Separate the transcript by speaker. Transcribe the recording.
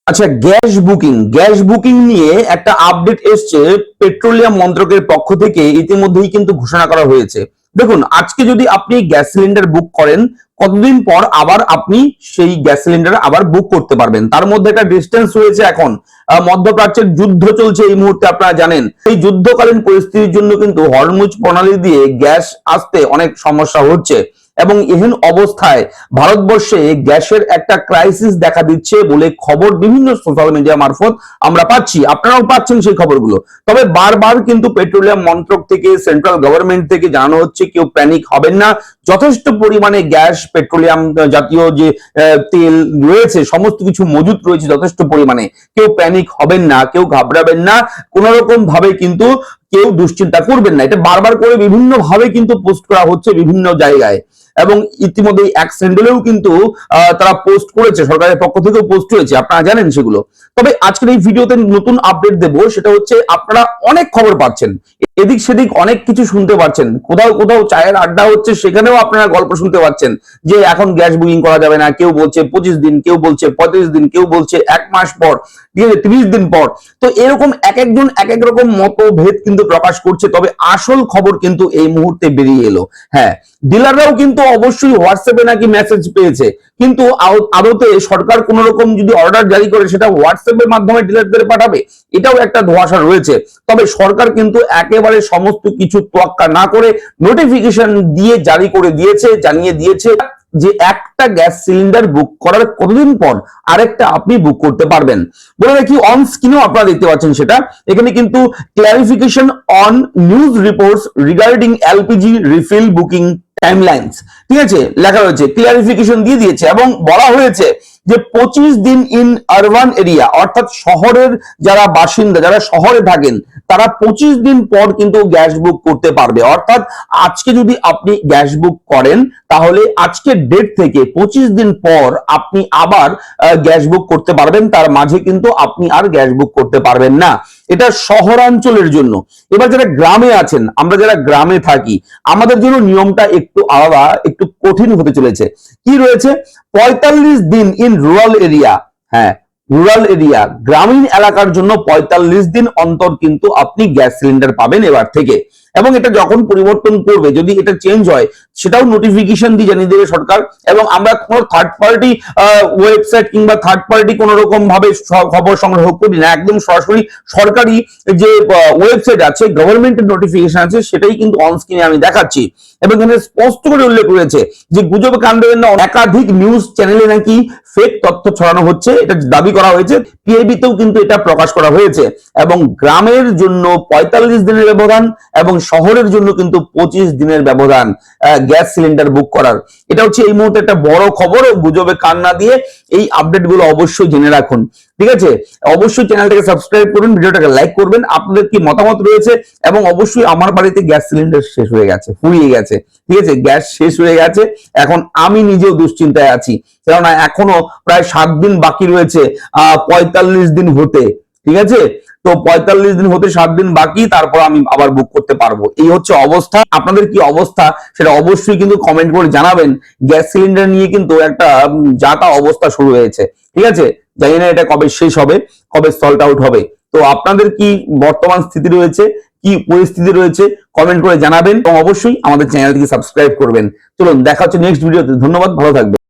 Speaker 1: আচ্ছা, gas booking নিয়ে একটা আপডেট এসছে পেট্রোলিয়াম মন্ত্রকের পক্ষ থেকে। ইতিমধ্যেই কিন্তু ঘোষণা করা হয়েছে। দেখুন, আজকে যদি আপনি গ্যাস সিলিন্ডার বুক করেন, কতদিন পর আবার আপনি সেই গ্যাস সিলিন্ডার আবার বুক করতে পারবেন। তার মধ্যে একটা ডিস্টেন্স রয়েছে। এখন মধ্যপ্রাচ্যের যুদ্ধ চলছে এই মুহূর্তে, আপনারা জানেন। এই যুদ্ধকালীন পরিস্থিতির জন্য কিন্তু হরমুজ প্রণালী দিয়ে গ্যাস আসতে অনেক সমস্যা হচ্ছে এবং এহেন অবস্থায় ভারতবর্ষে গ্যাসের একটা ক্রাইসিস দেখা দিচ্ছে বলে খবর বিভিন্ন সোশ্যাল মিডিয়া মারফত আমরা পাচ্ছি। আপনারাও পাচ্ছেন সেই খবরগুলো। তবে বারবার কিন্তু পেট্রোলিয়াম মন্ত্রক থেকে, সেন্ট্রাল গভর্নমেন্ট থেকে জানানো হচ্ছে কেউ প্যানিক হবেন না। যথেষ্ট পরিমাণে গ্যাস, পেট্রোলিয়াম জাতীয় যে তেল রয়েছে, সমস্ত কিছু মজুত রয়েছে যথেষ্ট পরিমাণে। কেউ প্যানিক হবেন না, কেউ ঘাবড়াবেন না, কোন রকম ভাবে কিন্তু কেউ দুশ্চিন্তা করবেন না। এটা বারবার করে বিভিন্ন ভাবে কিন্তু পোস্ট করা হচ্ছে বিভিন্ন জায়গায় এবং ইতিমধ্যে অ্যাক্সেন্ডেলেও কিন্তু তারা পোস্ট করেছে, সরকারের পক্ষ থেকেও পোস্ট হয়েছে, আপনারা জানেন সেগুলো। তবে আজকের এই ভিডিওতে নতুন আপডেট দেব, সেটা হচ্ছে আপনারা অনেক খবর পাচ্ছেন, এদিক সেদিক অনেক কিছু শুনতে পাচ্ছেন, কোথাও কোথাও চায়ের আড্ডা হচ্ছে, সেখানেও আপনারা গল্প শুনতে পাচ্ছেন যে এখন গ্যাস বুকিং করা যাবে না। কেউ বলছে 25 দিন, কেউ বলছে 35 দিন, কেউ বলছে 1 মাস পর, 30 দিন পর। তো এরকম এক একজন এক এক রকম মতভেদ কিন্তু প্রকাশ করছে। তবে আসল খবর কিন্তু এই মুহূর্তে বেরিয়ে এলো। হ্যাঁ, ডিলাররাও কিন্তু অবশ্যই হোয়াটসঅ্যাপে নাকি মেসেজ পেয়েছে, কিন্তু আদতে সরকার কোন রকম যদি অর্ডার জারি করে সেটা হোয়াটসঅ্যাপের মাধ্যমে ডিলারদের পাঠাবে, এটাও একটা ধোঁয়াশা রয়েছে। তবে সরকার কিন্তু একেবারে সমস্ত কিছু তোয়াক্কা না করে নোটিফিকেশন দিয়ে জারি করে দিয়েছে, জানিয়ে দিয়েছে যে একটা গ্যাস সিলিন্ডার বুক করার কতদিন পর আরেকটা আপনি বুক করতে পারবেন। বলে রাখি, অন স্ক্রিনেও আপনারা দেখতে পাচ্ছেন সেটা। এখানে কিন্তু clarification on news reports regarding LPG refill booking timelines, ঠিক আছে, লেখা রয়েছে, ক্লিয়ারিফিকেশন দিয়ে দিয়েছে এবং বলা হয়েছে যে 25 দিন ইন আরবান এরিয়া, অর্থাৎ শহরের যারা বাসিন্দা, যারা শহরে থাকেন, তারা 25 দিন পর কিন্তু গ্যাস বুক করতে পারবে। অর্থাৎ আজকে যদি আপনি গ্যাস বুক করেন, তাহলে আজকের ডেট থেকে 25 দিন পর আপনি আবার গ্যাস বুক করতে পারবেন। তার মাঝে কিন্তু আপনি আর গ্যাস বুক করতে পারবেন না। এটা শহরাঞ্চলের জন্য। এবার যারা গ্রামে আছেন, আমরা যারা গ্রামে থাকি, আমাদের জন্য নিয়মটা একটু আলাদা, একটু কঠিন হতে চলেছে। কি রয়েছে? 45 দিন ইন রুরাল এরিয়া। হ্যাঁ, রুরাল এরিয়া, গ্রামীণ এলাকার জন্য 45 দিন অন্তর কিন্তু আপনি গ্যাস সিলিন্ডার পাবেন এবার থেকে। এবং এটা যখন পরিবর্তন করবে, যদি এটা চেঞ্জ হয়, সেটাও নোটিফিকেশন দিয়ে জানিয়ে দেবে সরকার। এবং আমরা কোনো থার্ড পার্টি ওয়েবসাইট কিংবা থার্ড পার্টি কোন রকম ভাবে খবর সংগ্রহ করি না, একদম সরাসরি সরকারি যে ওয়েবসাইট আছে, গভর্নমেন্টের নোটিফিকেশন আছে, সেটাই কিন্তু অন স্ক্রিনে আমি দেখাচ্ছি। এবং এখানে স্পষ্ট করে উল্লেখ রয়েছে যে গুজব কাণ্ডের না একাধিক নিউজ চ্যানেলে নাকি ফেক তথ্য ছড়ানো হচ্ছে, এটা দাবি করা হয়েছে। পিআইবিতেও কিন্তু এটা প্রকাশ করা হয়েছে। এবং গ্রামের জন্য 45 দিনের ব্যবধান এবং শহরের জন্য কিন্তু 25 দিনের ব্যবধান গ্যাস সিলিন্ডার বুক করার। এটা হচ্ছে এই মুহূর্তে একটা বড় খবর। গুজবে কান না দিয়ে এই আপডেট গুলো অবশ্যই জেনে রাখুন, ঠিক আছে। অবশ্যই চ্যানেলটাকে সাবস্ক্রাইব করুন, ভিডিওটাকে লাইক করবেন। আপনাদের কি মতামত রয়েছে? এবং অবশ্যই আমার বাড়িতে গ্যাস সিলিন্ডার শেষ হয়ে গেছে, ফুরিয়ে গেছে, ঠিক আছে, গ্যাস শেষ হয়ে গেছে। এখন আমি নিজেও দুশ্চিন্তায় আছি, কেননা এখনো প্রায় 7 দিন বাকি রয়েছে 45 দিন হতে, ঠিক আছে। তো 45 দিন হতে 7 দিন বাকি, তারপর আমি আবার বুক করতে পারবো। এই হচ্ছে অবস্থা। আপনাদের কি অবস্থা সেটা অবশ্যই কিন্তু কমেন্ট করে জানাবেন। গ্যাস সিলিন্ডার নিয়ে কিন্তু একটা যাতা অবস্থা শুরু হয়েছে, ঠিক আছে। জানি না এটা কবে শেষ হবে, কবে সল্ট আউট হবে। তো আপনাদের কি বর্তমান স্থিতি রয়েছে, কি পরিস্থিতি রয়েছে, কমেন্ট করে জানাবেন এবং অবশ্যই আমাদের চ্যানেলটিকে সাবস্ক্রাইব করবেন। চলুন, দেখা হচ্ছে নেক্সট ভিডিওতে। ধন্যবাদ, ভালো থাকবেন।